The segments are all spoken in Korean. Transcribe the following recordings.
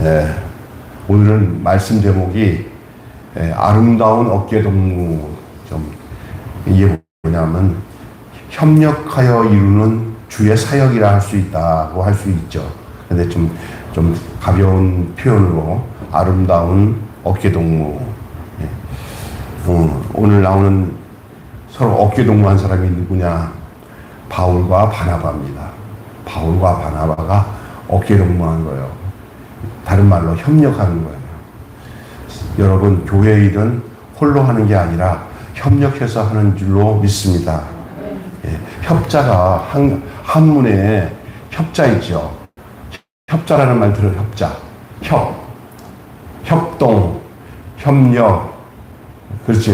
예, 오늘은 말씀 제목이 아름다운 어깨동무. 이게 뭐냐면 협력하여 이루는 주의 사역이라 할 수 있다고 할 수 있죠. 근데 좀 가벼운 표현으로 아름다운 어깨동무. 예. 오늘 나오는 서로 어깨동무한 사람이 누구냐? 바울과 바나바입니다. 바울과 바나바가 어깨동무한 거예요. 다른 말로 협력하는 거예요. 여러분, 교회 일은 홀로 하는 게 아니라 협력해서 하는 줄로 믿습니다. 예, 협자가 한문에 협자 있죠. 협자라는 말 들어요. 협자. 협동, 협력. 그렇죠?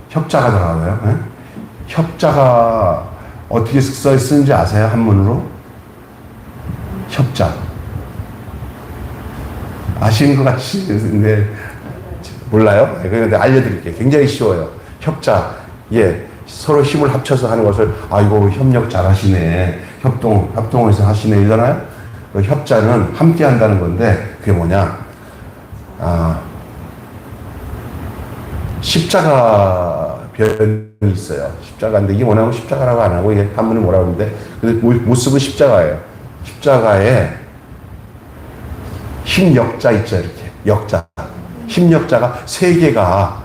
협자가 들어가나요? 예? 협자가 어떻게 써 쓰는지 아세요? 한문으로? 협자. 아시는 것 같은데, 몰라요? 그런데 알려드릴게요. 굉장히 쉬워요. 협자. 예. 서로 힘을 합쳐서 하는 것을, 아이고, 협력 잘 하시네. 협동해서 하시네. 이러잖아요? 그 협자는 함께 한다는 건데, 그게 뭐냐? 십자가 변이 있어요. 십자가인데, 이게 뭐냐면 십자가라고 안 하고, 이게 한문에 뭐라고 하는데, 근데 모습은 십자가예요. 십자가에 힘역자 있죠, 이렇게. 역자. 힘역자가 세 개가,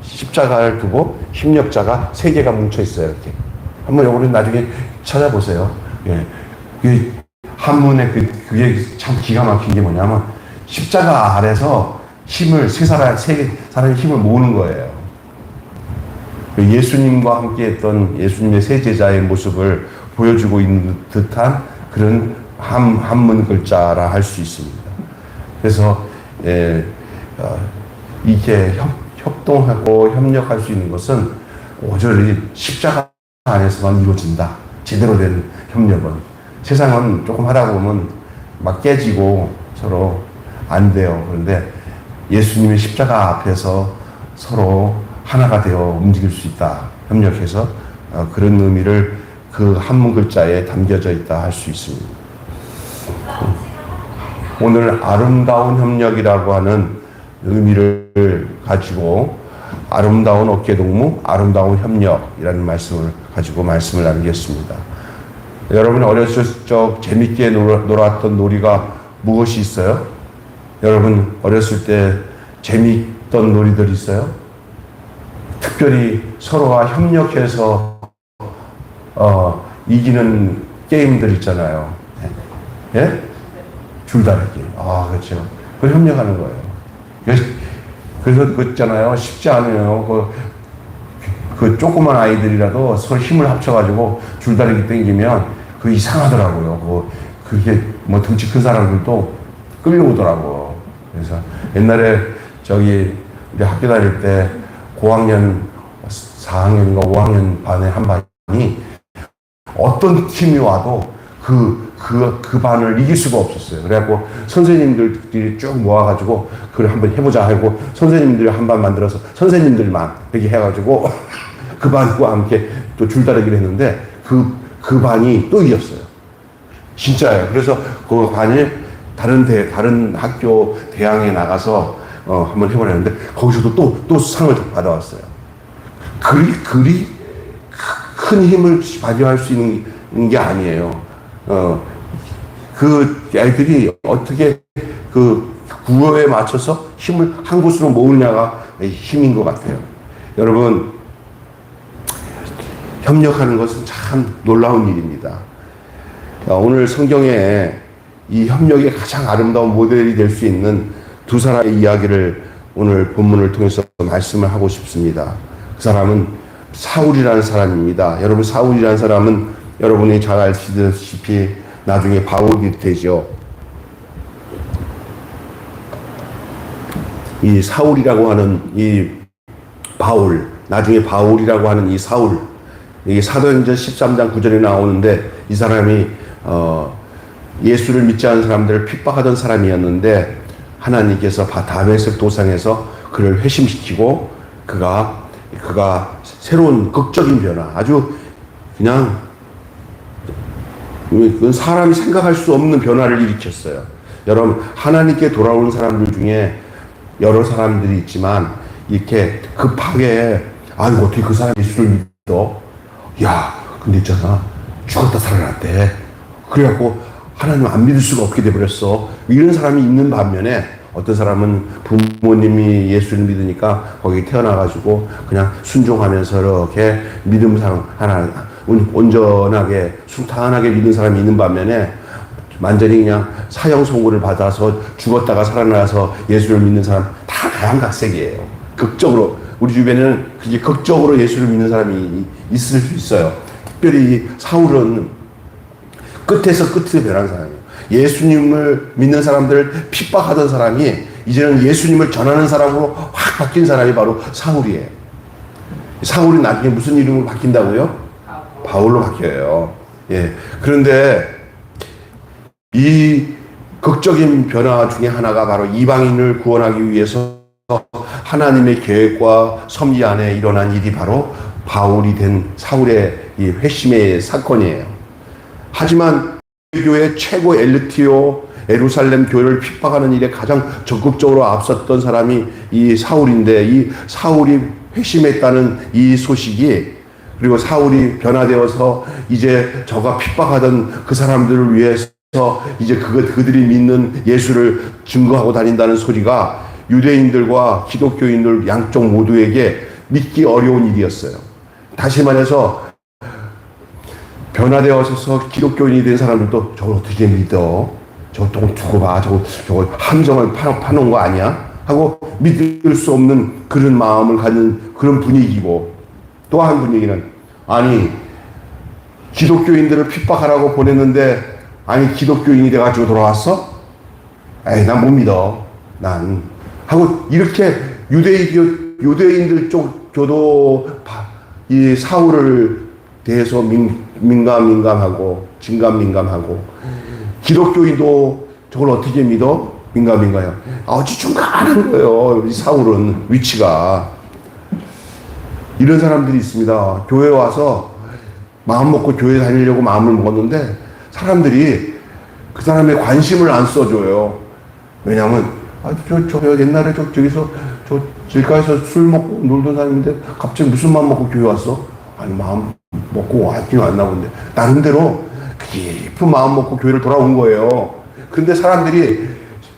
십자가를 두고 힘역자가 세 개가 뭉쳐 있어요, 이렇게. 한번 요거는 나중에 찾아보세요. 예. 그 한문에 그게 참 기가 막힌 게 뭐냐면, 십자가 아래서 세 사람의 힘을 모으는 거예요. 예수님과 함께 했던 예수님의 세 제자의 모습을 보여주고 있는 듯한 그런 한문 글자라 할 수 있습니다. 그래서 이게 협동하고 협력할 수 있는 것은 오저히 십자가 안에서만 이루어진다. 제대로 된 협력은. 세상은 조금 하다 보면 막 깨지고 서로 안 돼요. 그런데 예수님의 십자가 앞에서 서로 하나가 되어 움직일 수 있다. 협력해서 그런 의미를 그 한문 글자에 담겨져 있다 할 수 있습니다. 오늘 아름다운 협력이라고 하는 의미를 가지고 아름다운 어깨동무, 아름다운 협력이라는 말씀을 가지고 말씀을 나누겠습니다. 여러분이 어렸을 적 재밌게 놀았던 놀이가 무엇이 있어요? 여러분 어렸을 때 재미있던 놀이들 있어요? 특별히 서로가 협력해서 이기는 게임들 있잖아요. 예? 줄다리기. 그렇죠. 그걸 협력하는 거예요. 그래서 그 있잖아요. 쉽지 않아요. 그 조그만 아이들이라도 서로 힘을 합쳐가지고 줄다리기 땡기면 그 이상하더라고요. 그게 뭐 덩치 큰 사람들도 끌려오더라고. 그래서 옛날에 우리 학교 다닐 때 고학년 4학년인가 5학년 반에 한 반이 어떤 팀이 와도 그 반을 이길 수가 없었어요. 그래갖고 선생님들끼리 쭉 모아가지고 그걸 한번 해보자 하고 선생님들이 한 반 만들어서 선생님들만 이렇게 해가지고 그 반과 함께 또 줄다리기를 했는데 그 반이 또 이겼어요. 진짜예요. 그래서 그 반이 다른 학교 대항에 나가서 한번 해보려는데 거기서도 또 상을 받아왔어요. 그리 큰 힘을 발휘할 수 있는 게 아니에요. 그 아이들이 어떻게 그 구호에 맞춰서 힘을 한 곳으로 모으냐가 힘인 것 같아요. 여러분, 협력하는 것은 참 놀라운 일입니다. 오늘 성경에 이 협력의 가장 아름다운 모델이 될 수 있는 두 사람의 이야기를 오늘 본문을 통해서 말씀을 하고 싶습니다. 그 사람은 사울이라는 사람입니다. 여러분, 사울이라는 사람은 여러분이 잘 아시다시피 나중에 바울이 되죠. 이 사울이라고 하는 이 바울, 나중에 바울이라고 하는 이 사울, 이게 사도행전 13장 9절에 나오는데 이 사람이 예수를 믿지 않은 사람들을 핍박하던 사람이었는데 하나님께서 다메섹 도상에서 그를 회심시키고 그가 새로운 극적인 변화, 아주 그냥 그건 사람이 생각할 수 없는 변화를 일으켰어요. 여러분, 하나님께 돌아오는 사람들 중에 여러 사람들이 있지만 이렇게 급하게 아유 어떻게 그 사람이 예수를 믿어? 야 근데 있잖아 죽었다 살아났대. 그래갖고 하나님 안 믿을 수가 없게 돼버렸어. 이런 사람이 있는 반면에 어떤 사람은 부모님이 예수를 믿으니까 거기 태어나가지고 그냥 순종하면서 이렇게 믿음 사람 하나 온전하게 순탄하게 믿는 사람이 있는 반면에 완전히 그냥 사형 선고를 받아서 죽었다가 살아나서 예수를 믿는 사람 다 다양각색이에요. 극적으로 우리 주변에는 그게 극적으로 예수를 믿는 사람이 있을 수 있어요. 특별히 사울은 끝에서 끝으로 변한 사람이에요. 예수님을 믿는 사람들을 핍박하던 사람이 이제는 예수님을 전하는 사람으로 확 바뀐 사람이 바로 사울이에요. 사울이 나중에 무슨 이름으로 바뀐다고요? 바울로 바뀌어요. 예. 그런데 이 극적인 변화 중에 하나가 바로 이방인을 구원하기 위해서 하나님의 계획과 섭리 안에 일어난 일이 바로 바울이 된 사울의 이 회심의 사건이에요. 하지만 교회 최고 엘리트요 예루살렘 교회를 핍박하는 일에 가장 적극적으로 앞섰던 사람이 이 사울인데 이 사울이 회심했다는 이 소식이 그리고 사울이 변화되어서 이제 저가 핍박하던 그 사람들을 위해서 이제 그들이 믿는 예수를 증거하고 다닌다는 소리가 유대인들과 기독교인들 양쪽 모두에게 믿기 어려운 일이었어요. 다시 말해서 변화되어서 기독교인이 된 사람들도 저걸 어떻게 믿어? 저거 또 두고 봐. 저거 함정을 파놓은 거 아니야? 하고 믿을 수 없는 그런 마음을 갖는 그런 분위기고 또 한 분위기는 아니 기독교인들을 핍박하라고 보냈는데 아니 기독교인이 돼가지고 돌아왔어? 에이 난 못 믿어. 난 하고 이렇게 유대인들 쪽 교도 이 사울을 대해서 민감하고 진감민감하고 기독교인도 저걸 어떻게 믿어? 민감해요. 어찌 중간한 거예요. 이 사울은 위치가 이런 사람들이 있습니다. 교회 와서 마음 먹고 교회 다니려고 마음을 먹었는데 사람들이 그 사람의 관심을 안 써줘요. 왜냐하면 저 옛날에 저기서 저 길가에서 술 먹고 놀던 사람인데 갑자기 무슨 마음 먹고 교회 왔어? 아니 마음 먹고 왔긴 왔나 본데 나름대로 깊은 마음 먹고 교회를 돌아온 거예요. 근데 사람들이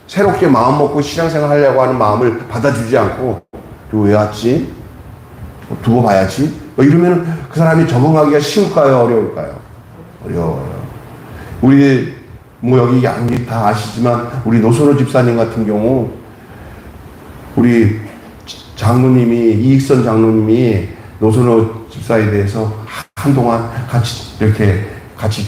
새롭게 마음 먹고 신앙생활 하려고 하는 마음을 받아주지 않고 왜 왔지? 두고 봐야지? 이러면 그 사람이 적응하기가 쉬울까요? 어려울까요? 어려워요. 우리 여기 양기 다 아시지만 우리 노선호 집사님 같은 경우 우리 장로님이 이익선 장로님이 노선호 집사에 대해서 한동안 같이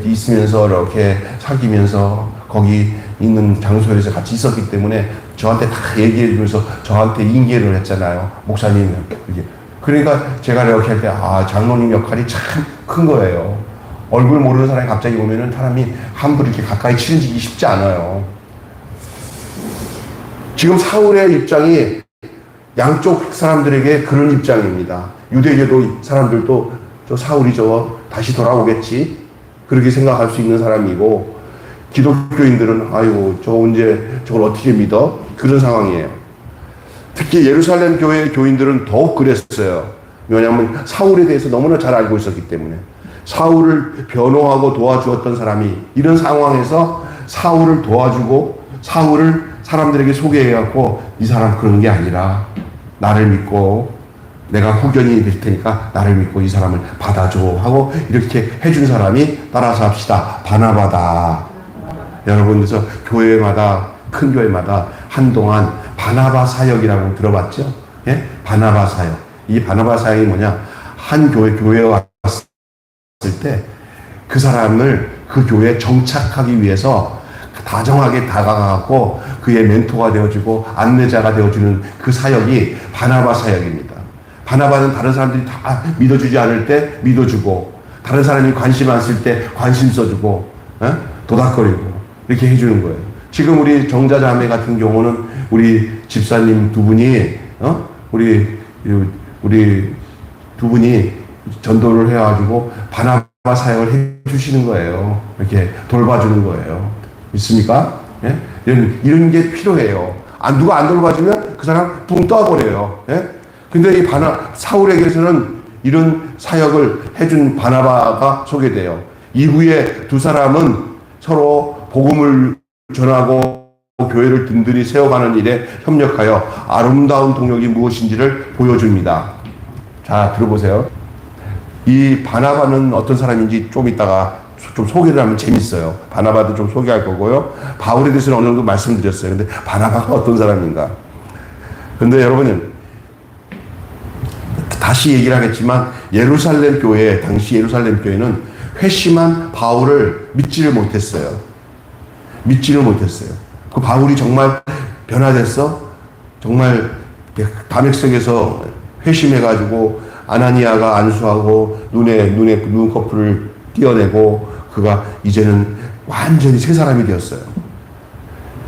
있으면서 이렇게 사귀면서 거기 있는 장소에서 같이 있었기 때문에 저한테 다 얘기해 주면서 저한테 인계를 했잖아요. 목사님 이렇게. 그러니까 제가 이렇게 할 때 장로님 역할이 참 큰 거예요. 얼굴 모르는 사람이 갑자기 오면은 사람이 함부로 이렇게 가까이 친해지기 쉽지 않아요. 지금 사울의 입장이 양쪽 사람들에게 그런 입장입니다. 유대교도 사람들도 저 사울이 다시 돌아오겠지 그렇게 생각할 수 있는 사람이고 기독교인들은 아유 언제 저걸 어떻게 믿어? 그런 상황이에요. 특히 예루살렘 교회 교인들은 더욱 그랬어요. 왜냐하면 사울에 대해서 너무나 잘 알고 있었기 때문에 사울을 변호하고 도와주었던 사람이 이런 상황에서 사울을 도와주고 사울을 사람들에게 소개해갖고 이 사람 그런 게 아니라 나를 믿고 내가 후견이 될 테니까 나를 믿고 이 사람을 받아줘 하고 이렇게 해준 사람이 따라서 합시다. 바나바다. 여러분 그래서 교회마다 큰 교회마다 한동안 바나바 사역이라고 들어봤죠? 예? 바나바 사역. 이 바나바 사역이 뭐냐? 한 교회에 왔을 때 그 사람을 그 교회에 정착하기 위해서 다정하게 다가가고 그의 멘토가 되어주고 안내자가 되어주는 그 사역이 바나바 사역입니다. 바나바는 다른 사람들이 다 믿어주지 않을 때 믿어주고 다른 사람이 관심 안 쓸 때 관심 써주고 도닥거리고 이렇게 해주는 거예요. 지금 우리 정자자매 같은 경우는 우리 집사님 두 분이 우리 두 분이 전도를 해가지고 바나바 사역을 해주시는 거예요. 이렇게 돌봐주는 거예요. 있습니까? 예? 이런 게 필요해요. 누가 안 돌봐주면 그 사람 붕 떠버려요. 예? 근데 이 사울에게서는 이런 사역을 해준 바나바가 소개돼요. 이후에 두 사람은 서로 복음을 전하고 교회를 든든히 세워가는 일에 협력하여 아름다운 동력이 무엇인지를 보여줍니다. 자, 들어보세요. 이 바나바는 어떤 사람인지 좀 이따가 좀 소개를 하면 재밌어요. 바나바도 좀 소개할 거고요. 바울에 대해서는 어느 정도 말씀드렸어요. 근데 바나바가 어떤 사람인가? 근데 여러분, 다시 얘기를 하겠지만, 예루살렘 교회, 당시 예루살렘 교회는 회심한 바울을 믿지를 못했어요. 믿지를 못했어요. 그 바울이 정말 변화됐어? 정말 담액석에서 회심해가지고 아나니아가 안수하고 눈에 눈꺼풀을 띄어내고 그가 이제는 완전히 새 사람이 되었어요.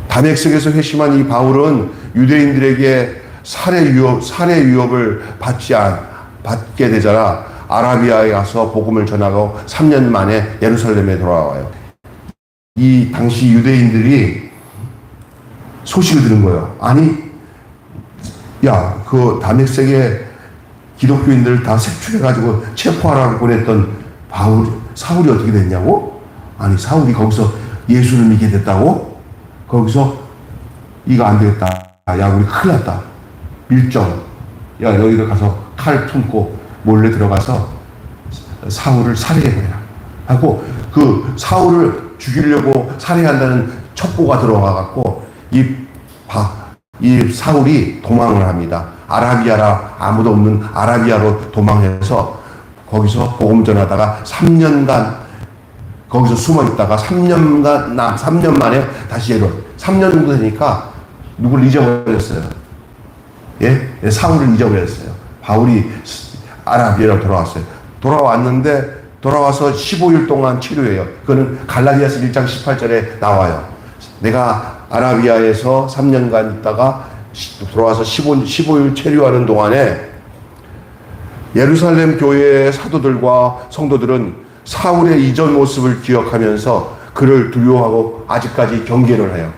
담액석에서 회심한 이 바울은 유대인들에게 살해 위협을 받게 되잖아. 아라비아에 가서 복음을 전하고 3년 만에 예루살렘에 돌아와요. 이 당시 유대인들이 소식을 들은 거예요. 아니, 야, 그 담액색에 기독교인들 다 색출해가지고 체포하라고 보냈던 사울이 어떻게 됐냐고? 아니, 사울이 거기서 예수를 믿게 됐다고? 거기서 이거 안 되겠다. 야, 우리 큰일 났다. 밀정. 야, 너희들 가서 칼 품고 몰래 들어가서 사울을 살해해버려라. 하고 그 사울을 죽이려고 살해한다는 첩보가 들어와갖고 이 사울이 도망을 합니다. 아무도 없는 아라비아로 도망해서 거기서 복음 전하다가 3년간 거기서 숨어 있다가 3년 만에 다시 3년 정도 되니까 누굴 잊어버렸어요. 예? 사울을 잊어버렸어요. 바울이 아라비아로 돌아왔어요. 돌아왔는데 돌아와서 15일 동안 치료해요. 그거는 갈라디아서 1장 18절에 나와요. 내가 아라비아에서 3년간 있다가 돌아와서 15일 체류하는 동안에 예루살렘 교회의 사도들과 성도들은 사울의 이전 모습을 기억하면서 그를 두려워하고 아직까지 경계를 해요.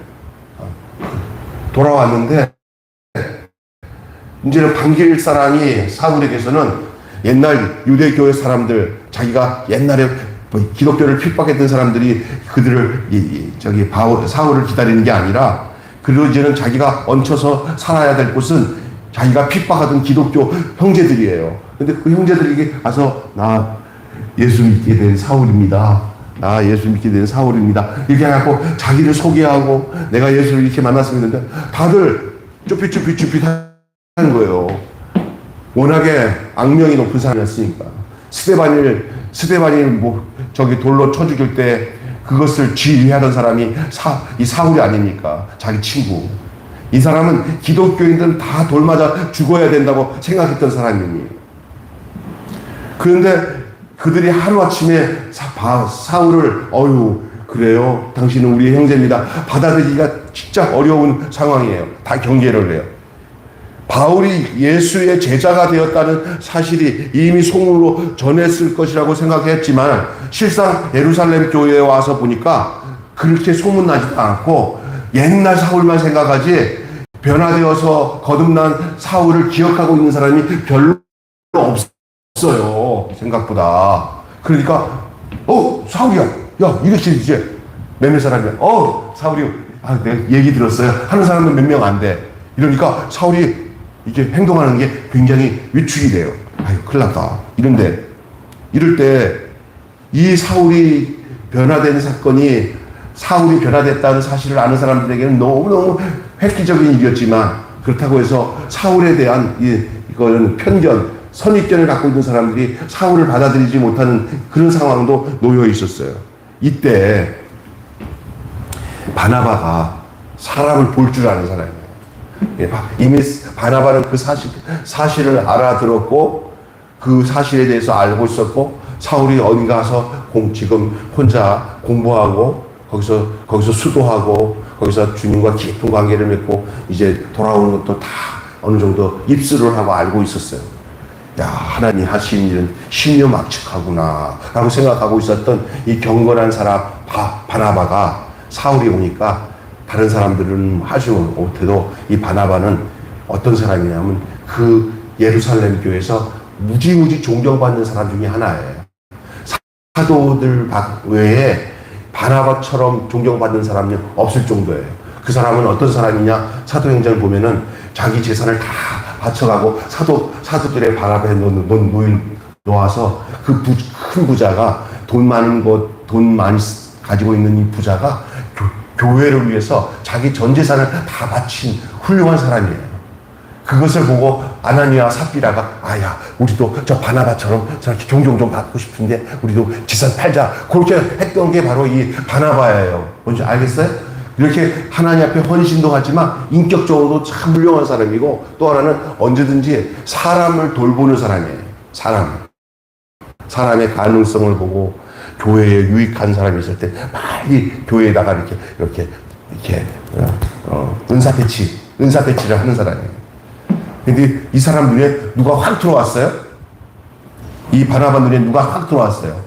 돌아왔는데 이제는 반길 사람이 사울에게서는 옛날 유대교회 사람들, 자기가 옛날에 기독교를 핍박했던 사람들이 그들을 사울을 기다리는 게 아니라, 그리고 이제는 자기가 얹혀서 살아야 될 곳은 자기가 핍박하던 기독교 형제들이에요. 근데 그 형제들에게 가서 나 예수 믿게 된 사울입니다. 나 예수 믿게 된 사울입니다. 이렇게 해갖고 자기를 소개하고 내가 예수를 이렇게 만났습니다. 다들 쭈삣 하는 거예요. 워낙에 악명이 높은 사람이었으니까. 스데반을 돌로 쳐 죽일 때 그것을 지휘하던 사람이 이 사울이 아닙니까? 자기 친구. 이 사람은 기독교인들은 다 돌 맞아 죽어야 된다고 생각했던 사람입니다. 그런데 그들이 하루아침에 사울을 그래요? 당신은 우리의 형제입니다. 받아들이기가 진짜 어려운 상황이에요. 다 경계를 해요. 바울이 예수의 제자가 되었다는 사실이 이미 소문으로 전했을 것이라고 생각했지만 실상 예루살렘 교회에 와서 보니까 그렇게 소문나지도 않고 옛날 사울만 생각하지 변화되어서 거듭난 사울을 기억하고 있는 사람이 별로 없어요. 생각보다. 그러니까 사울이야. 야, 이렇게 이제 몇몇 사람이야. 사울이 내가 얘기 들었어요. 하는 사람은 몇 명 안 돼. 이러니까 사울이 이게 행동하는 게 굉장히 위축이 돼요. 큰일 났다. 이럴 때 이 사울이 변화된 사건이 사울이 변화됐다는 사실을 아는 사람들에게는 너무너무 획기적인 일이었지만, 그렇다고 해서 사울에 대한 이거는 편견, 선입견을 갖고 있는 사람들이 사울을 받아들이지 못하는 그런 상황도 놓여 있었어요. 이때 바나바가 사람을 볼 줄 아는 사람이에요. 이미 바나바는 그 사실을 알아들었고 그 사실에 대해서 알고 있었고, 사울이 어디 가서 지금 혼자 공부하고 거기서 수도하고 거기서 주님과 깊은 관계를 맺고 이제 돌아오는 것도 다 어느 정도 입수를 하고 알고 있었어요. 야, 하나님 하시는 일은 신묘막측하구나 라고 생각하고 있었던 이 경건한 사람 바나바가 사울이 오니까 다른 사람들은 하지 못해도 이 바나바는 어떤 사람이냐면 그 예루살렘 교회에서 무지무지 존경받는 사람 중에 하나예요. 사도들 외에 바나바처럼 존경받는 사람은 없을 정도예요. 그 사람은 어떤 사람이냐? 사도행전을 보면은 자기 재산을 다 바쳐가고 사도들의 바나바에 놓아서 그 큰 부자가 돈 많이 가지고 있는 이 부자가 교회를 위해서 자기 전 재산을 다 바친 훌륭한 사람이에요. 그것을 보고 아나니아 삽비라가 아야 우리도 저 바나바처럼 저렇게 종종 좀 받고 싶은데 우리도 재산 팔자 그렇게 했던 게 바로 이 바나바예요. 뭔지 알겠어요? 이렇게 하나님 앞에 헌신도 하지만 인격적으로도 참 훌륭한 사람이고 또 하나는 언제든지 사람을 돌보는 사람이에요. 사람의 가능성을 보고 교회에 유익한 사람이 있을 때 빨리 교회에다가 이렇게 은사 배치를 하는 사람이에요. 근데 이 사람 눈에 누가 확 들어왔어요? 이 바나바 눈에 누가 확 들어왔어요?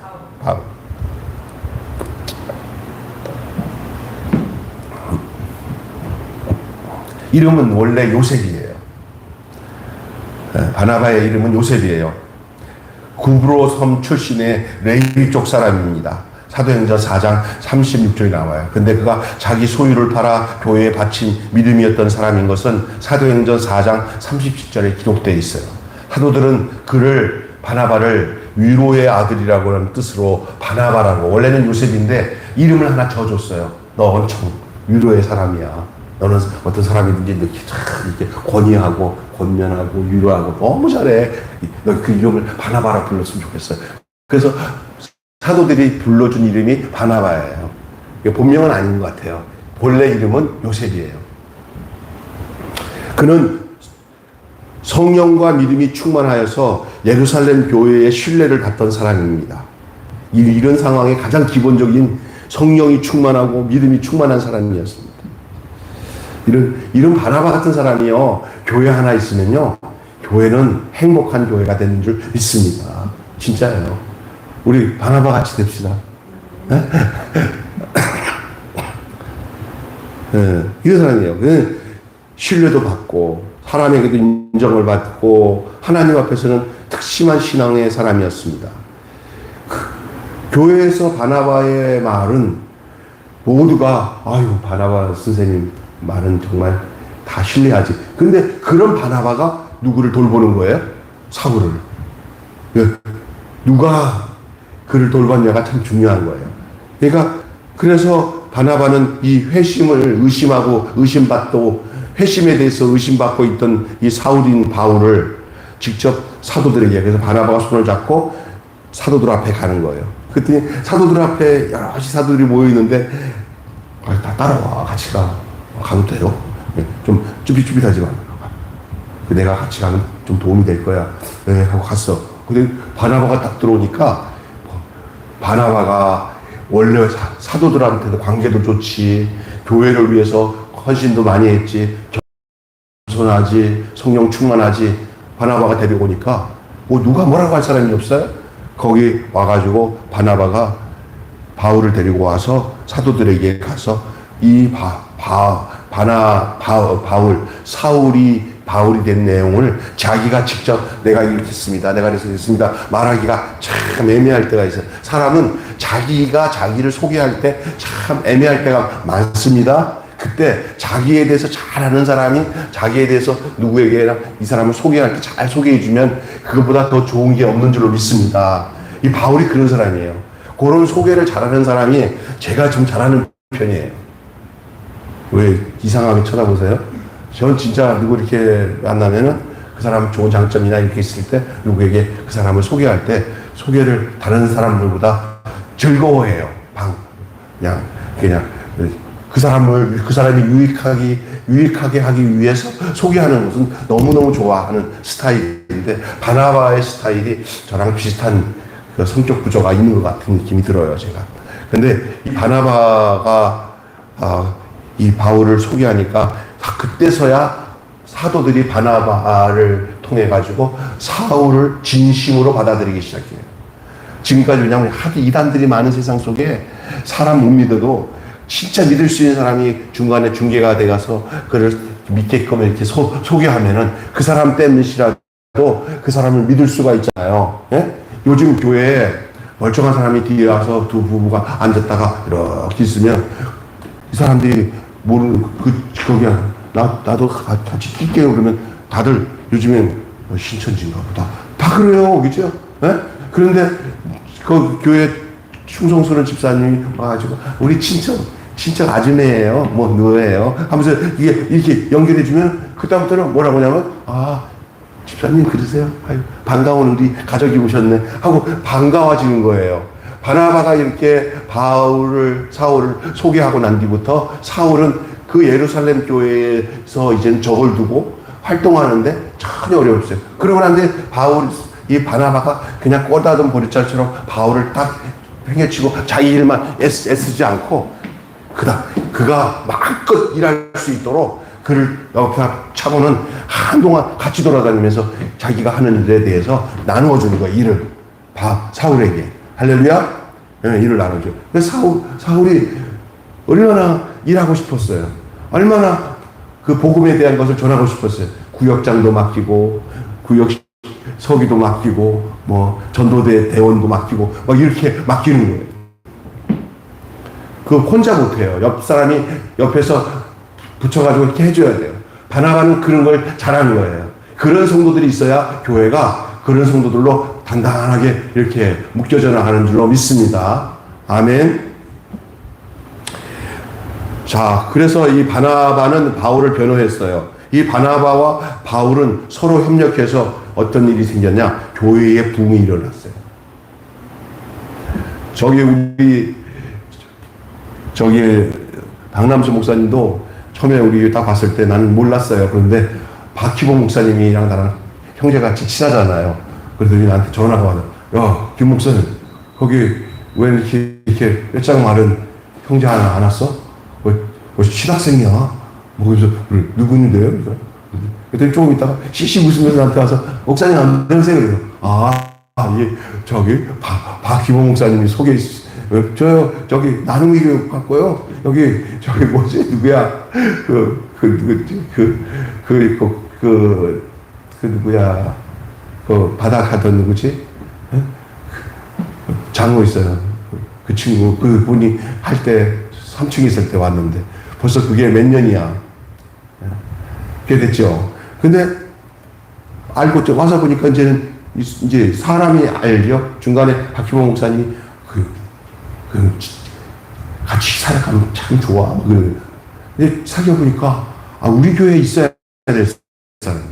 바로. 이름은 원래 요셉이에요. 바나바의 이름은 요셉이에요. 구브로 섬 출신의 레위 쪽 사람입니다. 사도행전 4장 36절에 나와요. 근데 그가 자기 소유를 팔아 교회에 바친 믿음이었던 사람인 것은 사도행전 4장 37절에 기록되어 있어요. 사도들은 바나바를 위로의 아들이라고 하는 뜻으로 바나바라고, 원래는 요셉인데 이름을 하나 져줬어요. 너 엄청 위로의 사람이야. 너는 어떤 사람이든지 이렇게 권위하고 권면하고 위로하고 너무 잘해. 너 그 이름을 바나바라 불렀으면 좋겠어요. 그래서 사도들이 불러준 이름이 바나바예요. 본명은 아닌 것 같아요. 본래 이름은 요셉이에요. 그는 성령과 믿음이 충만하여서 예루살렘 교회의 신뢰를 받던 사람입니다. 이런 상황에 가장 기본적인 성령이 충만하고 믿음이 충만한 사람이었습니다. 이런 바나바 같은 사람이요, 교회 하나 있으면요, 교회는 행복한 교회가 되는 줄 믿습니다. 진짜예요. 우리 바나바 같이 됩시다. 이런 사람이에요. 신뢰도 받고 사람에게도 인정을 받고 하나님 앞에서는 특심한 신앙의 사람이었습니다. 교회에서 바나바의 말은 모두가 아유 바나바 선생님 말은 정말 다 신뢰하지. 근데 그런 바나바가 누구를 돌보는 거예요? 사울을. 누가 그를 돌봤냐가 참 중요한 거예요. 그러니까 그래서 바나바는 이 회심을 회심에 대해서 의심받고 있던 이 사울인 바울을 직접 사도들에게, 그래서 바나바가 손을 잡고 사도들 앞에 가는 거예요. 그랬더니 사도들 앞에 여러 가지 사도들이 모여 있는데 다 따라와, 같이 가도 돼요. 좀 쭈삣쭈삣하지만 내가 같이 가면 좀 도움이 될 거야. 네, 하고 갔어. 근데 바나바가 딱 들어오니까 바나바가 원래 사도들한테도 관계도 좋지, 교회를 위해서 헌신도 많이 했지, 겸손하지, 성령 충만하지. 바나바가 데리고 오니까 뭐 누가 뭐라고 할 사람이 없어요. 거기 와가지고 바나바가 바울을 데리고 와서 사도들에게 가서 이 사울이 바울이 된 내용을 자기가 직접 내가 이렇게 했습니다, 내가 그래서 했습니다 말하기가 참 애매할 때가 있어요. 사람은 자기가 자기를 소개할 때 참 애매할 때가 많습니다. 그때 자기에 대해서 잘 아는 사람이 자기에 대해서 누구에게나 이 사람을 소개할 때 잘 소개해주면 그것보다 더 좋은 게 없는 줄로 믿습니다. 이 바울이 그런 사람이에요. 그런 소개를 잘하는 사람이 제가 좀 잘하는 편이에요. 왜 이상하게 쳐다보세요? 전 진짜 누구 이렇게 만나면은 그 사람 좋은 장점이나 이렇게 있을 때 누구에게 그 사람을 소개할 때 소개를 다른 사람들보다 즐거워해요. 그냥 그 사람이 유익하게 하기 위해서 소개하는 것은 너무너무 좋아하는 스타일인데, 바나바의 스타일이 저랑 비슷한 그 성격 구조가 있는 것 같은 느낌이 들어요, 제가. 근데 이 바나바가 이 바울을 소개하니까 그때서야 사도들이 바나바를 통해 가지고 사울을 진심으로 받아들이기 시작해요. 지금까지 왜냐하면 하도 이단들이 많은 세상 속에 사람 못 믿어도 진짜 믿을 수 있는 사람이 중간에 중개가 돼가서 그를 믿게끔 이렇게 소개하면은 그 사람 때문이라도 그 사람을 믿을 수가 있잖아요. 예? 요즘 교회에 멀쩡한 사람이 뒤에 와서 두 부부가 앉았다가 이렇게 있으면 이 사람들이 모르는 거기야. 나도 같이 뛸게요. 그러면 다들 요즘엔 신천지인가 보다. 다 그래요. 그죠? 예? 그런데 그 교회 충성스러운 집사님이 와가지고 우리 친척 아줌매예요. 뭐 누구예요? 하면서 이게 이렇게 연결해주면 그다음부터는 뭐라고 하냐면 집사님 그러세요? 아유, 반가운 우리 가족이 오셨네 하고 반가워지는 거예요. 바나바가 이렇게 사울을 소개하고 난 뒤부터 사울은 그 예루살렘 교회에서 이제 저걸 두고 활동하는데 전혀 어려웠어요. 그러고 난 뒤에 이 바나바가 그냥 꼬다든 보리쌀처럼 바울을 딱 팽개치고 자기 일만 애쓰지 않고 그가 마음껏 일할 수 있도록 그를 옆에 차고는 한동안 같이 돌아다니면서 자기가 하는 일에 대해서 나누어 주는 거예요. 일을 사울에게. 할렐루야. 네, 일을 나눠줘. 그래서 사울이 얼마나 일하고 싶었어요. 얼마나 그 복음에 대한 것을 전하고 싶었어요. 구역장도 맡기고 구역 서기도 맡기고 뭐 전도대 대원도 맡기고 막 이렇게 맡기는 거예요. 그 혼자 못해요. 옆 사람이 옆에서 붙여가지고 이렇게 해줘야 돼요. 바나바는 그런 걸 잘하는 거예요. 그런 성도들이 있어야 교회가 그런 성도들로 단단하게 이렇게 묶여져 나가는 줄로 믿습니다. 아멘. 자, 그래서 이 바나바는 바울을 변호했어요. 이 바나바와 바울은 서로 협력해서 어떤 일이 생겼냐? 교회의 붐이 일어났어요. 저기 박남수 목사님도 처음에 우리 딱 봤을 때 나는 몰랐어요. 그런데 박희봉 목사님이랑 나랑 형제같이 친하잖아요. 그러더니 나한테 전화가 와요. 야, 김 목사님, 거기 왜 이렇게 뼈장 마른 형제 하나 안 왔어? 뭐 신학생이야? 뭐 그래서 누구인데요? 그랬더니 조금 있다가 씨씨 웃으면서 나한테 와서 목사님 안 되세요? 그래요. 예, 저기 박희봉 목사님이 저기 나눔이 갔고요. 여기 저기 뭐지 누구야 누구야 바다 가던 누구지 장로 있어요. 그 친구 그분이 할 때 3층에 있을 때 왔는데 벌써 그게 몇 년이야. 꽤 됐죠. 근데 알고 와서 보니까 이제 사람이 알죠. 중간에 박희봉 목사님이 같이 살아가면 참 좋아. 근데 사귀어 보니까 우리 교회에 있어야 될 사람.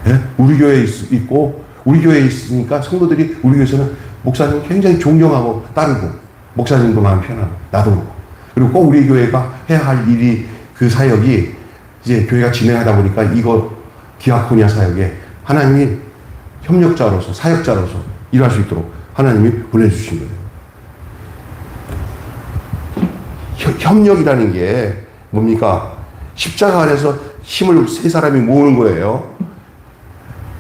예? 우리 교회에 있고 우리 교회에 있으니까 성도들이 우리 교회에서는 목사님 굉장히 존경하고 따르고 목사님도 마음 편하고 나도 그렇고 그리고 꼭 우리 교회가 해야 할 일이 그 사역이 이제 교회가 진행하다 보니까 이거 디아코니아 사역에 하나님이 협력자로서 사역자로서 일할 수 있도록 하나님이 보내주신 거예요. 협력이라는 게 뭡니까? 십자가 안에서 힘을 세 사람이 모으는 거예요.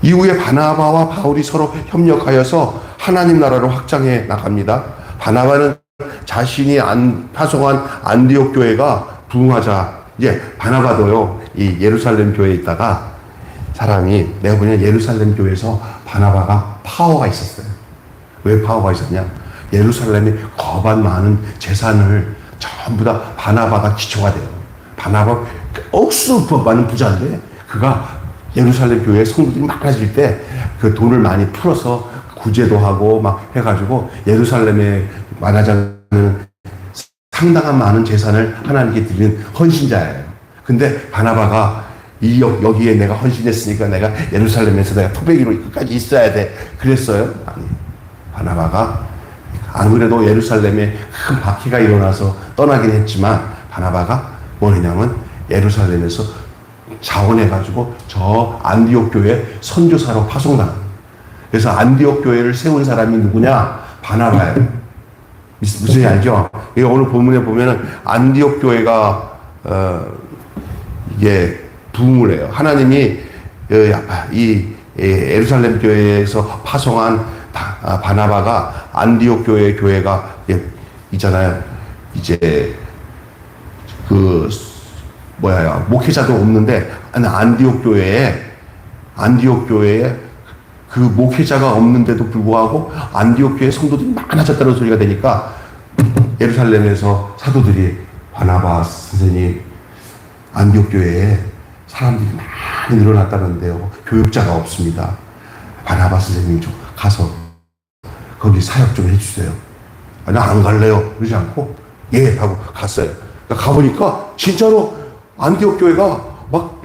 이후에 바나바와 바울이 서로 협력하여서 하나님 나라를 확장해 나갑니다. 바나바는 자신이 파송한 안디옥 교회가 부흥하자 이제 바나바도요 이 예루살렘 교회에 있다가 사람이 내가 보면 예루살렘 교회에서 바나바가 파워가 있었어요. 왜 파워가 있었냐? 예루살렘이 거반 많은 재산을 전부 다 바나바가 기초가 돼요. 바나바 억수 많은 부자인데 그가 예루살렘 교회에 성도들이 많아질 때 그 돈을 많이 풀어서 구제도 하고 막 해가지고 예루살렘에 많아지는 상당한 많은 재산을 하나님께 드리는 헌신자예요. 근데 바나바가 여기에 내가 헌신했으니까 내가 예루살렘에서 내가 토백이로 끝까지 있어야 돼. 그랬어요? 아니. 바나바가 아무래도 예루살렘에 큰 박해가 일어나서 떠나긴 했지만 바나바가 뭐냐면 예루살렘에서 자원해가지고 저 안디옥 교회 선교사로 파송당합니다. 그래서 안디옥 교회를 세운 사람이 누구냐? 바나바예요. 무슨 알죠? 오늘 본문에 보면은 안디옥 교회가 이게 부흥을 해요. 하나님이 이 예루살렘 교회에서 파송한 바나바가 안디옥 교회가 있잖아요. 이제 목회자도 없는데 안디옥 교회에 그 목회자가 없는데도 불구하고 안디옥 교회 성도들이 많아졌다는 소리가 되니까 예루살렘에서 사도들이 바나바 선생님 안디옥 교회에 사람들이 많이 늘어났다는데요. 교육자가 없습니다. 바나바 선생님 좀 가서 거기 사역 좀 해주세요. 나 안 갈래요. 그러지 않고 예 하고 갔어요. 가보니까 진짜로 안디옥 교회가 막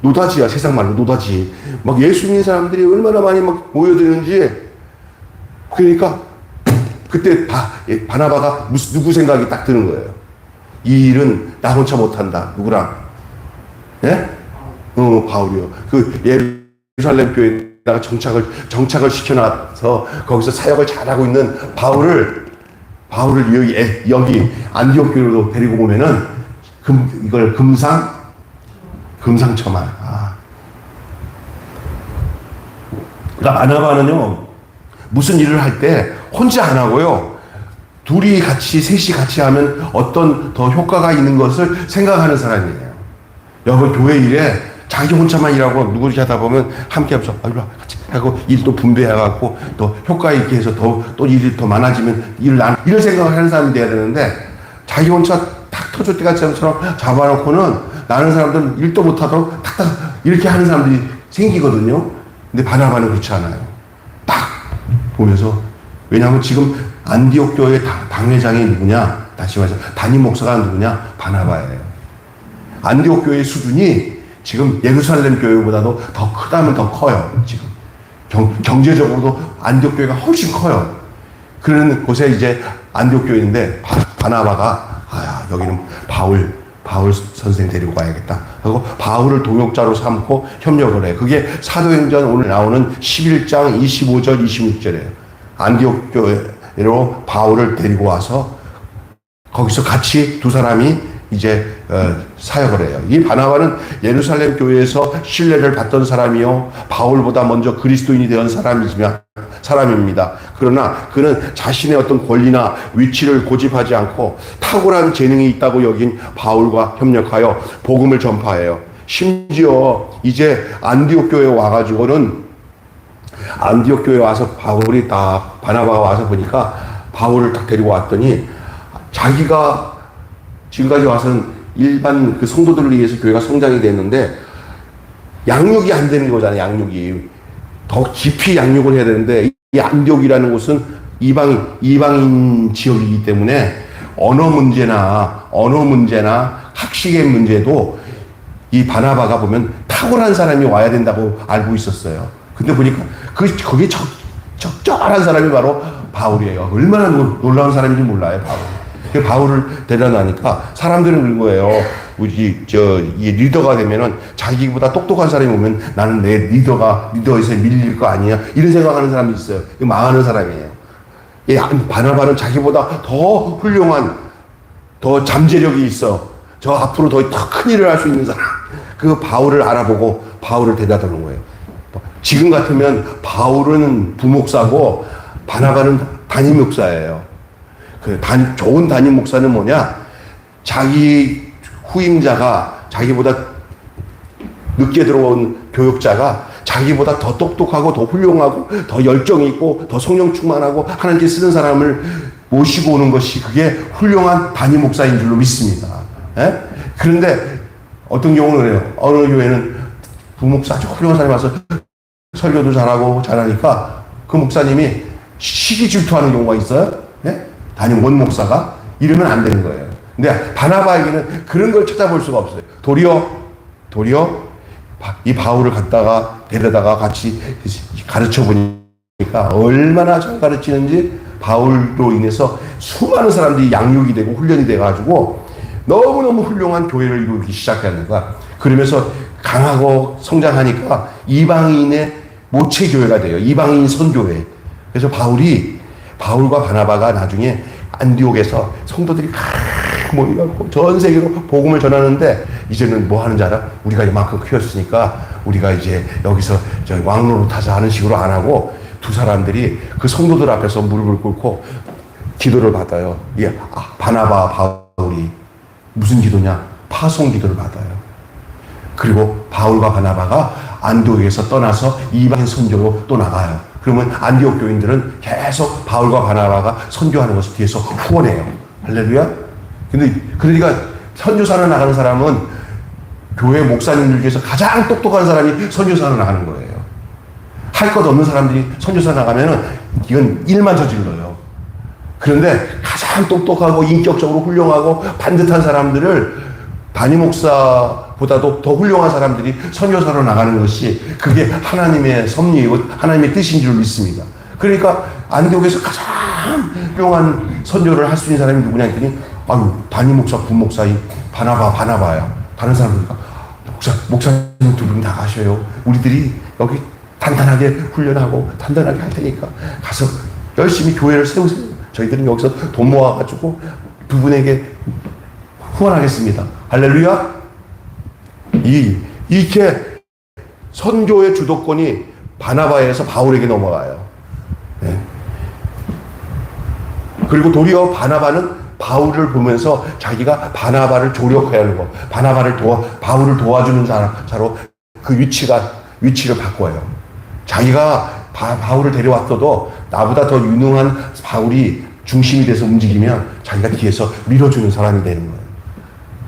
노다지야. 세상 말로 노다지. 막 예수 믿는 사람들이 얼마나 많이 막 모여드는지. 그러니까 그때 바나바가 누구 생각이 딱 드는 거예요. 이 일은 나 혼자 못한다. 누구랑? 예? 바울이요. 그 예루살렘 교회에다가 정착을 시켜놔서 거기서 사역을 잘하고 있는 바울을 여기 안디옥 교회로 데리고 오면은 이걸 금상첨화. 그러니까 바나바는요, 무슨 일을 할 때 혼자 안 하고요, 둘이 같이, 셋이 같이 하면 어떤 더 효과가 있는 것을 생각하는 사람이에요. 여러분, 교회 일에 자기 혼자만 일하고 누구를 하다 보면 함께 하면서, 같이 하고 일도 분배해갖고 또 효과 있게 해서 또 일이 더 많아지면 이런 생각을 하는 사람이 돼야 되는데, 자기 혼자 탁 터질 때같이처럼 잡아놓고는 나는 사람들은 일도 못하도록 탁탁 이렇게 하는 사람들이 생기거든요. 근데 바나바는 그렇지 않아요. 딱 보면서, 왜냐하면 지금 안디옥 교회 당회장이 누구냐? 다시 말해서 담임 목사가 누구냐? 바나바예요. 안디옥 교회의 수준이 지금 예루살렘 교회보다도 더 크다면 더 커요. 지금 경제적으로도 안디옥 교회가 훨씬 커요. 그런 곳에 이제 안디옥 교회인데 바나바가 여기는 바울 선생 데리고 가야겠다 하고 바울을 동역자로 삼고 협력을 해요. 그게 사도행전 오늘 나오는 11장 25절 26절이에요. 안디옥 교회로 바울을 데리고 와서 거기서 같이 두 사람이 이제 사역을 해요. 이 바나바는 예루살렘 교회에서 신뢰를 받던 사람이요, 바울보다 먼저 그리스도인이 된 사람입니다. 그러나 그는 자신의 어떤 권리나 위치를 고집하지 않고 탁월한 재능이 있다고 여긴 바울과 협력하여 복음을 전파해요. 심지어 이제 안디옥 교회에 와가지고는, 안디옥 교회에 와서 바나바가 와서 보니까 바울을 딱 데리고 왔더니, 자기가 지금까지 와서는 일반 그 성도들을 위해서 교회가 성장이 됐는데 양육이 안 되는 거잖아요. 양육이 더 깊이 양육을 해야 되는데, 이 안디옥이라는 곳은 이방인 지역이기 때문에 언어 문제나 학식의 문제도 이 바나바가 보면 탁월한 사람이 와야 된다고 알고 있었어요. 근데 보니까 거기에 적절한 사람이 바로 바울이에요. 얼마나 놀라운 사람인지 몰라요, 바울. 바울을 데려다니까 사람들은 그런 거예요. 이 리더가 되면은 자기보다 똑똑한 사람이 오면 나는 내 리더에서 밀릴 거 아니야, 이런 생각하는 사람이 있어요. 망하는 사람이에요. 바나바는 자기보다 더 훌륭한, 더 잠재력이 있어, 저 앞으로 더 큰 일을 할 수 있는 사람, 그 바울을 알아보고 바울을 데려다 놓은 거예요. 지금 같으면 바울은 부목사고 바나바는 담임 목사예요. 좋은 담임 목사는 뭐냐? 자기 후임자가, 자기보다 늦게 들어온 교육자가 자기보다 더 똑똑하고 더 훌륭하고 더 열정이 있고 더 성령 충만하고 하나님께 쓰는 사람을 모시고 오는 것이, 그게 훌륭한 담임 목사인 줄로 믿습니다. 그런데 어떤 경우는 그래요. 어느 교회는 부목사 아주 훌륭한 사람이 와서 설교도 잘하니까 그 목사님이 시기 질투하는 경우가 있어요. 담임 원목사가 이러면 안 되는 거예요. 근데 바나바에게는 그런 걸 찾아볼 수가 없어요. 도리어 이 바울을 데려다가 같이 가르쳐 보니까 얼마나 잘 가르치는지, 바울로 인해서 수많은 사람들이 양육이 되고 훈련이 돼가지고 너무너무 훌륭한 교회를 이루기 시작하는 거야. 그러면서 강하고 성장하니까 이방인의 모체교회가 돼요. 이방인 선교회. 그래서 바울과 바나바가 나중에 안디옥에서 성도들이 모여갖고 전 세계로 복음을 전하는데, 이제는 뭐 하는지 알아? 우리가 이만큼 키웠으니까 우리가 이제 여기서 왕로로 타자 하는 식으로 안 하고 두 사람들이 그 성도들 앞에서 무릎을 꿇고 기도를 받아요. 이게 바나바, 바울이 무슨 기도냐? 파송 기도를 받아요. 그리고 바울과 바나바가 안디옥에서 떠나서 이방인 선교로 또 나가요. 그러면 안디옥 교인들은 계속 바울과 바나바가 선교하는 것을 뒤에서 후원해요. 할렐루야. 근데 그러니까 선교사로 나가는 사람은 교회 목사님들 중에서 가장 똑똑한 사람이 선교사로 나가는 거예요. 할 것 없는 사람들이 선교사 나가면은 이건 일만 저질러요. 그런데 가장 똑똑하고 인격적으로 훌륭하고 반듯한 사람들을 담임 목사보다도 더 훌륭한 사람들이 선교사로 나가는 것이 그게 하나님의 섭리이고 하나님의 뜻인 줄 믿습니다. 그러니까 안디옥에서 가장 훌륭한 선교를 할 수 있는 사람이 누구냐 했더니 담임 목사, 분목사인 바나바야. 다른 사람들과 목사님 두 분 다 가셔요. 우리들이 여기 단단하게 훈련하고 단단하게 할 테니까 가서 열심히 교회를 세우세요. 저희들은 여기서 돈 모아가지고 두 분에게 후원하겠습니다. 할렐루야. 이렇게 선교의 주도권이 바나바에서 바울에게 넘어가요. 네. 그리고 도리어 바나바는 바울을 보면서 자기가 바나바를 조력해야 하는 거, 바울을 도와주는 자로 그 위치를 바꿔요. 자기가 바울을 데려왔어도 나보다 더 유능한 바울이 중심이 돼서 움직이면 자기가 뒤에서 밀어주는 사람이 되는 거예요.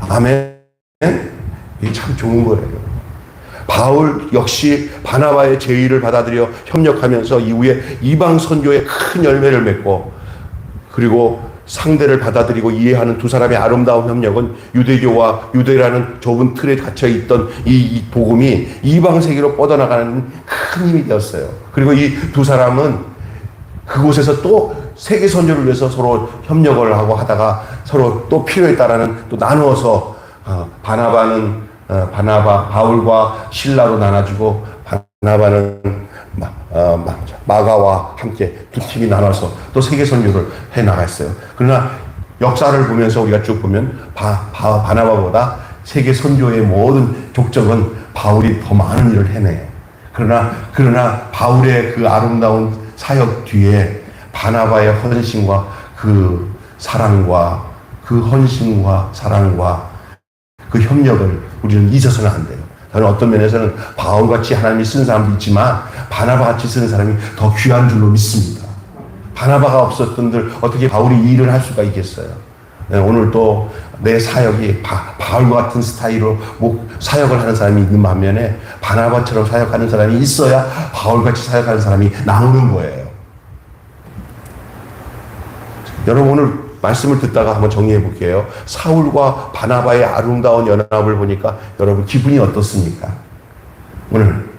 아멘. 이게 참 좋은 거예요. 바울 역시 바나바의 제의를 받아들여 협력하면서 이후에 이방 선교에 큰 열매를 맺고, 그리고 상대를 받아들이고 이해하는 두 사람의 아름다운 협력은 유대교와 유대라는 좁은 틀에 갇혀있던 이 복음이 이방 세계로 뻗어나가는 큰 힘이 되었어요. 그리고 이 두 사람은 그곳에서 또 세계 선교를 위해서 서로 협력을 하고 하다가 서로 또 필요에 따라는 또 나누어서 바울과 실라로 나눠주고 바나바는 마가와 함께 두 팀이 나눠서 또 세계 선교를 해 나갔어요. 그러나 역사를 보면서 우리가 쭉 보면 바나바보다 세계 선교의 모든 족적은 바울이 더 많은 일을 해내요. 그러나 바울의 그 아름다운 사역 뒤에 바나바의 헌신과 그 사랑과 그 헌신과 사랑과 그 협력을 우리는 잊어서는 안 돼요. 저는 어떤 면에서는 바울같이 하나님이 쓴 사람도 있지만 바나바같이 쓰는 사람이 더 귀한 줄로 믿습니다. 바나바가 없었던들 어떻게 바울이 이 일을 할 수가 있겠어요. 네, 오늘 또 내 사역이 바울과 같은 스타일로 사역을 하는 사람이 있는 반면에 바나바처럼 사역하는 사람이 있어야 바울같이 사역하는 사람이 나오는 거예요. 여러분 오늘 말씀을 듣다가 한번 정리해 볼게요. 사울과 바나바의 아름다운 연합을 보니까 여러분 기분이 어떻습니까? 오늘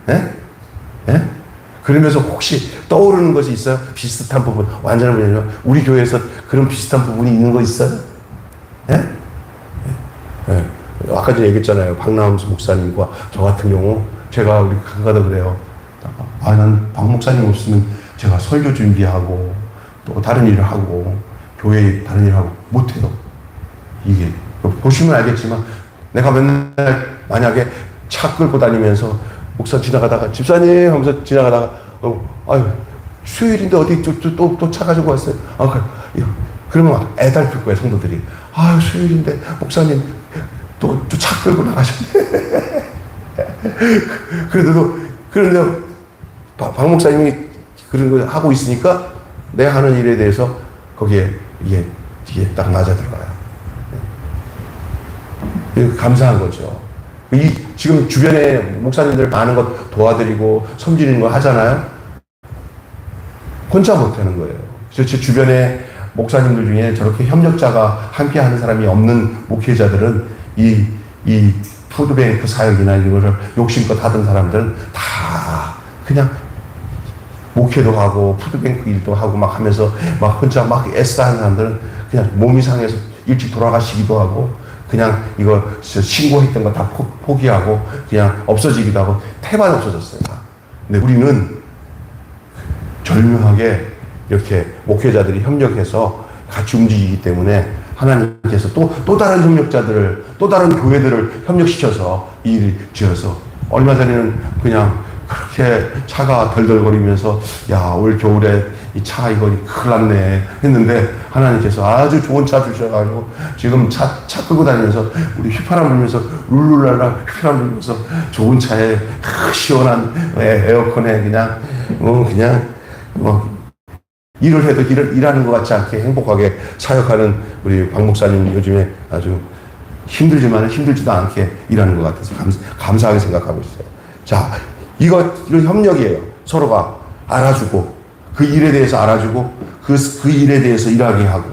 그러면서 혹시 떠오르는 것이 있어요? 비슷한 부분, 완전한 부분이면 우리 교회에서 그런 비슷한 부분이 있는 거 있어요? 아까 전에 얘기했잖아요. 박남수 목사님과 저 같은 경우 제가 우리 가가다 그래요. 난 박 목사님 없으면 제가 설교 준비하고 또 다른 일을 하고 교회 다른 일을 하고 못해요. 이게 보시면 알겠지만 내가 맨날 만약에 차 끌고 다니면서 목사 지나가다가 집사님 하면서 지나가다가 수요일인데 어디 또 차 가지고 왔어요. 그러면 막 애달플 거예요. 성도들이. 수요일인데 목사님 또 차 끌고 나가셨네. 그런데 박 목사님이 그런 걸 하고 있으니까 내 하는 일에 대해서 거기에 이게 딱 맞아 들어가요. 감사한 거죠. 지금 주변에 목사님들 많은 것 도와드리고 섬기는 거 하잖아요. 혼자 못하는 거예요. 제 주변에 목사님들 중에 저렇게 협력자가 함께 하는 사람이 없는 목회자들은 이 푸드뱅크 사역이나 이거를 욕심껏 하던 사람들은 다 그냥 목회도 하고 푸드뱅크 일도 하고 막 하면서 막 혼자 막 애쓰는 사람들은 그냥 몸이 상해서 일찍 돌아가시기도 하고 그냥 이거 신고했던 거 다 포기하고 그냥 없어지기도 하고 태반 없어졌어요. 근데 우리는 절묘하게 이렇게 목회자들이 협력해서 같이 움직이기 때문에 하나님께서 또 다른 협력자들을 또 다른 교회들을 협력시켜서 이 일을 지어서 얼마 전에는 그냥 그렇게 차가 덜덜거리면서 야, 올 겨울에 이 차 이거 큰일 났네 했는데 하나님께서 아주 좋은 차 주셔가지고 지금 차 끌고 다니면서 우리 휘파람 불면서 룰루랄라 휘파람 불면서 좋은 차에 시원한 에어컨에 그냥 일을 해도 일하는 것 같지 않게 행복하게 사역하는 우리 박 목사님 요즘에 아주 힘들지만 힘들지도 않게 일하는 것 같아서 감사하게 생각하고 있어요. 자, 이런 협력이에요. 서로가 알아주고 그 일에 대해서 알아주고 그 일에 대해서 일하게 하고.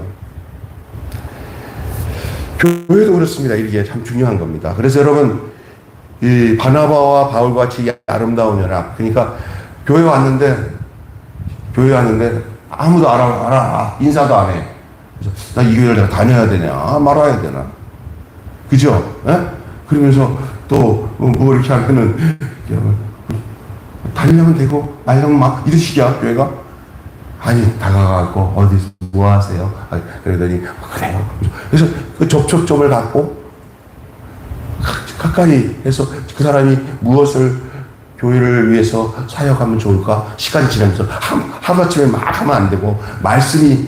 교회도 그렇습니다. 이게 참 중요한 겁니다. 그래서 여러분 이 바나바와 바울과 같이 아름다운 연합, 그러니까 교회 왔는데 아무도 인사도 안 해. 그래서 나 이 교회를 내가 다녀야 되냐 말아야 되나, 그죠? 예? 그러면서 또 뭐 이렇게 하면은 다니려면 되고 말려면 막 이런 식이야 교회가. 아니, 다가가고 어디서 뭐 하세요? 그러더니 그래요. 그래서 그 접촉점을 갖고 가까이 해서 그 사람이 무엇을 교회를 위해서 사역하면 좋을까? 시간이 지나면서 하루아침에 막 하면 안 되고 말씀이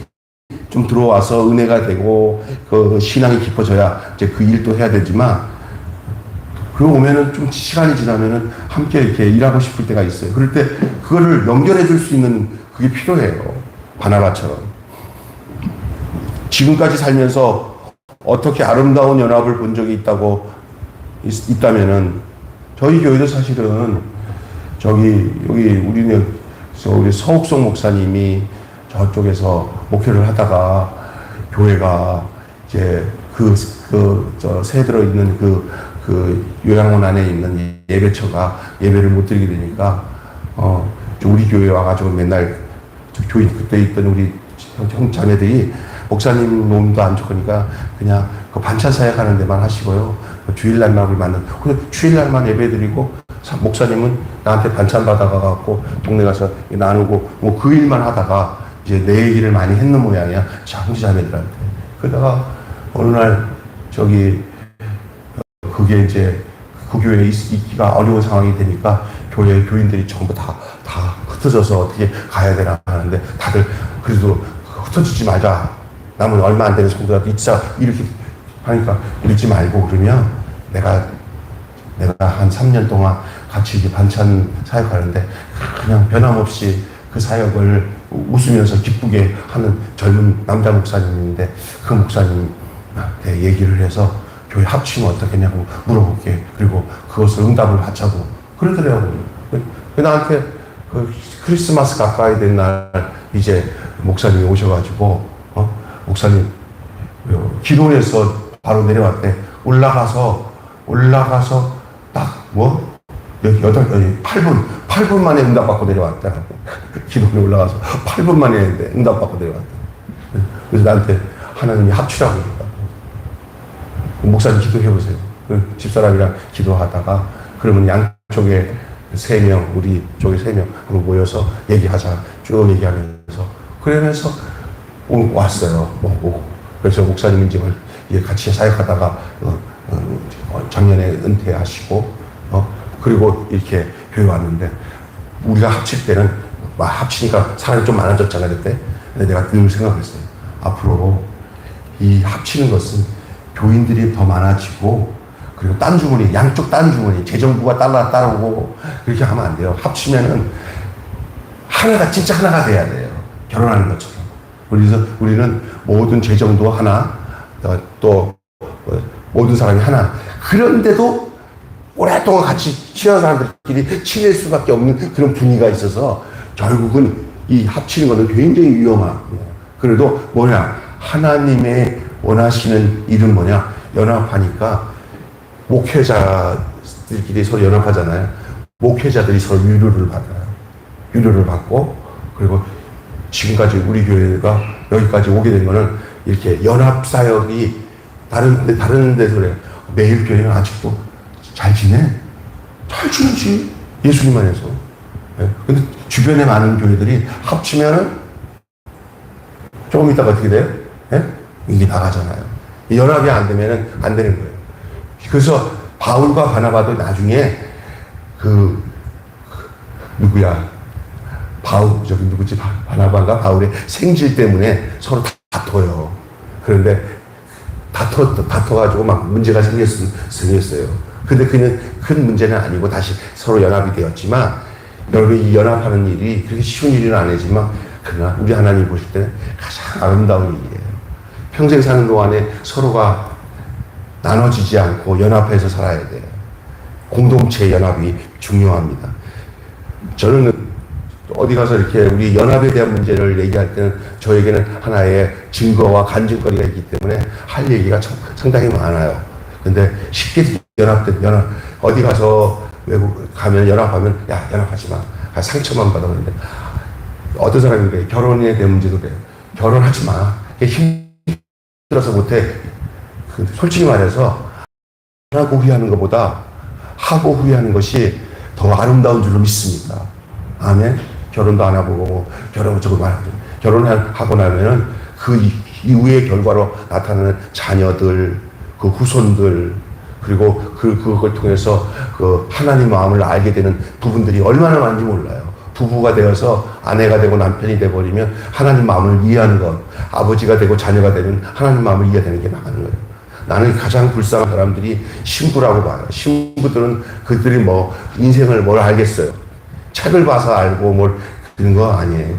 좀 들어와서 은혜가 되고 그 신앙이 깊어져야 이제 그 일도 해야 되지만, 그거 오면은 좀 시간이 지나면은 함께 이렇게 일하고 싶을 때가 있어요. 그럴 때 그거를 연결해 줄 수 있는 그게 필요해요. 바나바처럼. 지금까지 살면서 어떻게 아름다운 연합을 본 적이 있다면은 저희 교회도 사실은 여기 우리 서욱성 목사님이 저쪽에서 목회를 하다가 교회가 이제 새 들어있는 그 요양원 안에 있는 예배처가 예배를 못 드리게 되니까, 우리 교회에 와가지고 맨날 교인 그때 있던 우리 형 자매들이 목사님 몸도 안 좋으니까 그냥 그 반찬 사역하는 데만 하시고요. 주일날만 우리 만나. 주일날만 예배드리고 목사님은 나한테 반찬 받아가갖고 동네 가서 나누고 뭐 그 일만 하다가 이제 내 얘기를 많이 했는 모양이야. 형제 자매들한테. 그러다가 어느 날 그게 이제 그 교회에 있기가 어려운 상황이 되니까 교회 교인들이 전부 다 흩어져서 어떻게 가야 되나 하는데, 다들 그래도 흩어지지 말자. 남은 얼마 안 되는 성도가 있자. 이렇게 하니까 잊지 말고, 그러면 내가 한 3년 동안 같이 이렇게 반찬 사역하는데 그냥 변함없이 그 사역을 웃으면서 기쁘게 하는 젊은 남자 목사님인데, 그 목사님한테 얘기를 해서 교회 합치면 어떻겠냐고 물어볼게. 그리고 그것을 응답을 하자고 그러더라고요. 나한테 그 크리스마스 가까이 된 날 이제 목사님이 오셔가지고, 목사님 기도에서 바로 내려왔대. 올라가서 딱 8분 만에 응답받고 내려왔다. 기도에 올라가서 8분 만에 응답받고 내려왔다. 그래서 나한테 하나님이 합치라고 그러더라고. 목사님 기도해보세요. 집사람이랑 기도하다가 그러면 양쪽에 3명, 우리 쪽에 3명 한번 모여서 얘기하자. 쭉 얘기하면서 그러면서 왔어요. 그래서 목사님 이제 같이 사역하다가 작년에 은퇴하시고 그리고 이렇게 교회 왔는데, 우리가 합칠 때는 합치니까 사람이 좀 많아졌잖아 그때. 근데 내가 늘 생각했어요. 앞으로 이 합치는 것은 교인들이 더 많아지고, 그리고 양쪽 딴 주머니, 재정부가 따라오고 그렇게 하면 안 돼요. 합치면은 진짜 하나가 돼야 돼요. 결혼하는 것처럼. 그래서 우리는 모든 재정도 하나, 또 모든 사람이 하나. 그런데도 오랫동안 같이 친한 사람들끼리 친할 수밖에 없는 그런 분위기가 있어서 결국은 이 합치는 것은 굉장히 위험하고, 그래도 하나님의 원하시는 일은 연합하니까 목회자들끼리 서로 연합하잖아요. 목회자들이 서로 유료를 받고, 그리고 지금까지 우리 교회가 여기까지 오게 된 거는 이렇게 연합사역이 다른 데서 그래요. 매일 교회는 아직도 잘 지내? 잘 지내지. 예수님만 해서. 근데 주변에 많은 교회들이 합치면은 조금 있다가 어떻게 돼요? 이게 나가잖아요. 연합이 안 되면은 안 되는 거예요. 그래서 바울과 바나바도 나중에 누구야? 저기 누구지? 바나바가 바울의 생질 때문에 서로 다퉈요. 그런데 다퉈가지고 막 문제가 생겼어요. 근데 그는 큰 문제는 아니고 다시 서로 연합이 되었지만, 여러분, 이 연합하는 일이 그렇게 쉬운 일은 아니지만, 그러나 우리 하나님 보실 때는 가장 아름다운 일이에요. 평생 사는 동안에 서로가 나눠지지 않고 연합해서 살아야 돼요. 공동체 연합이 중요합니다. 저는 어디 가서 이렇게 우리 연합에 대한 문제를 얘기할 때는 저에게는 하나의 증거와 간증거리가 있기 때문에 할 얘기가 상당히 많아요. 근데 쉽게 연합, 어디 가서 외국 가면 연합하면, 야, 연합하지 마. 상처만 받아. 그러는데, 어떤 사람이 그래. 결혼에 대한 문제도 그래. 결혼하지 마. 힘들어서 못해. 솔직히 말해서, 하고 후회하는 것보다 하고 후회하는 것이 더 아름다운 줄로 믿습니다. 아멘. 결혼도 안 하고, 결혼하고 나면은 그 이후의 결과로 나타나는 자녀들, 그 후손들, 그리고 그걸 통해서 그 하나님 마음을 알게 되는 부분들이 얼마나 많은지 몰라요. 부부가 되어서 아내가 되고 남편이 되어버리면 하나님 마음을 이해하는 것, 아버지가 되고 자녀가 되면 하나님 마음을 이해되는 게 많은 거예요. 나는 가장 불쌍한 사람들이 신부라고 봐요. 신부들은 그들이 뭐 인생을 뭘 알겠어요. 책을 봐서 알고 뭘 그런 거 아니에요.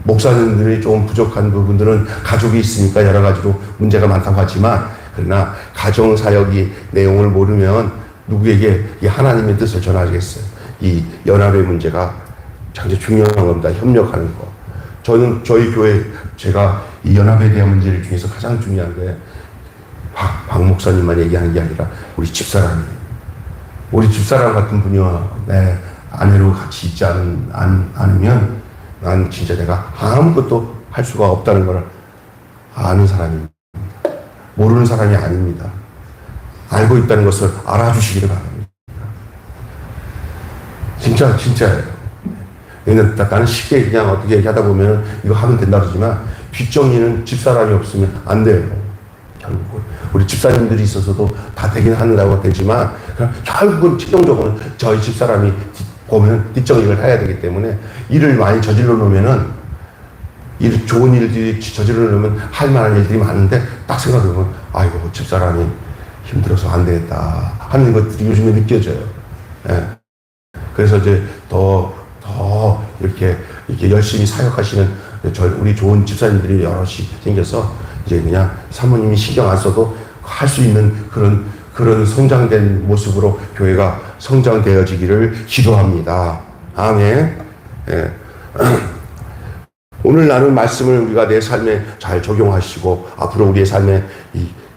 목사님들이 좀 부족한 부분들은 가족이 있으니까 여러 가지로 문제가 많다고 하지만, 그러나 가정사역이 내용을 모르면 누구에게 이 하나님의 뜻을 전하겠어요. 이 연합의 문제가 굉장히 중요한 겁니다. 협력하는 거. 저는 저희 교회, 제가 이 연합에 대한 문제를 중에서 가장 중요한 게 박 목사님만 얘기하는 게 아니라 우리 집사람이에요. 우리 집사람 같은 분이요, 내 아내로 같이 있지 않으면 난 진짜 내가 아무것도 할 수가 없다는 걸 아는 사람입니다. 모르는 사람이 아닙니다. 알고 있다는 것을 알아주시기를 바랍니다. 진짜예요. 나는 쉽게 그냥 어떻게 얘기하다 보면 이거 하면 된다 그러지만, 뒷정리는 집사람이 없으면 안 돼요. 결국은. 우리 집사님들이 있어서도 다 되긴 하느라고 되지만, 결국은 최종적으로는 저희 집사람이 보면 뒷정리를 해야 되기 때문에, 일을 많이 저질러 놓으면은, 좋은 일들이 저질러 놓으면 할 만한 일들이 많은데, 딱 생각해보면, 아이고, 집사람이 힘들어서 안 되겠다 하는 것들이 요즘에 느껴져요. 예. 그래서 이제 더 이렇게 열심히 사역하시는 우리 좋은 집사님들이 여럿이 생겨서, 이제 그냥 사모님이 신경 안 써도 할 수 있는 그런 성장된 모습으로 교회가 성장되어지기를 기도합니다. 아멘. 예. 오늘 나눈 말씀을 우리가 내 삶에 잘 적용하시고, 앞으로 우리의 삶에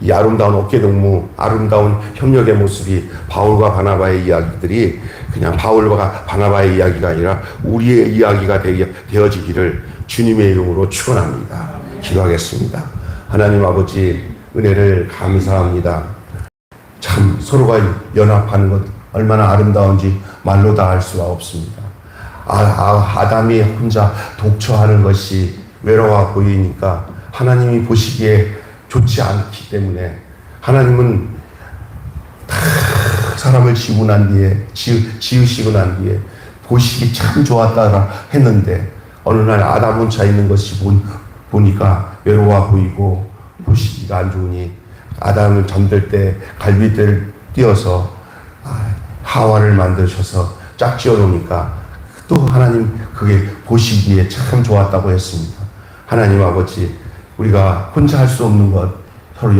이 아름다운 어깨동무, 아름다운 협력의 모습이, 바울과 바나바의 이야기들이 그냥 바울과 바나바의 이야기가 아니라 우리의 이야기가 되어지기를 주님의 이름으로 축원합니다. 기도하겠습니다. 하나님 아버지, 은혜를 감사합니다. 참 서로가 연합하는 것 얼마나 아름다운지 말로 다 할 수가 없습니다. 아담이 혼자 독처하는 것이 외로워 보이니까 하나님이 보시기에 좋지 않기 때문에, 하나님은 다 사람을 지으시고 난 뒤에 보시기 참 좋았다 했는데, 어느 날 아담 혼자 있는 것이 보니까 외로워 보이고 보시기가 안 좋으니, 아담을 잠들 때 갈빗대를 띄어서 하와를 만드셔서 짝지어 놓으니까 또 하나님 그게 보시기에 참 좋았다고 했습니다. 하나님 아버지, 우리가 혼자 할 수 없는 것, 서로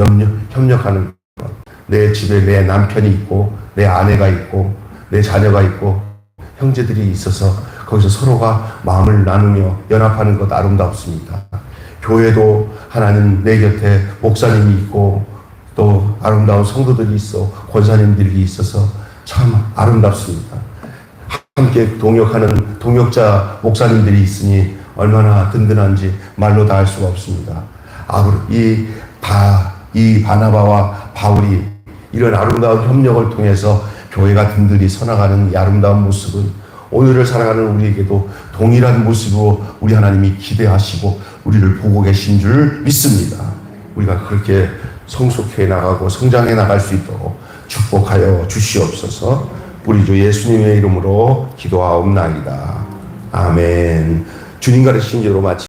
협력하는 것, 내 집에 내 남편이 있고, 내 아내가 있고, 내 자녀가 있고, 형제들이 있어서 거기서 서로가 마음을 나누며 연합하는 것 아름답습니다. 교회도 하나님 내 곁에 목사님이 있고, 또 아름다운 성도들이 있어, 권사님들이 있어서 참 아름답습니다. 함께 동역하는 동역자 목사님들이 있으니 얼마나 든든한지 말로 다 할 수가 없습니다. 이 바나바와 바울이 이런 아름다운 협력을 통해서 교회가 든든히 서나가는 이 아름다운 모습은 오늘을 살아가는 우리에게도 동일한 모습으로 우리 하나님이 기대하시고 우리를 보고 계신 줄 믿습니다. 우리가 그렇게 성숙해 나가고 성장해 나갈 수 있도록 축복하여 주시옵소서. 우리 주 예수님의 이름으로 기도하옵나이다. 아멘. 주님 가르치신 대로 마치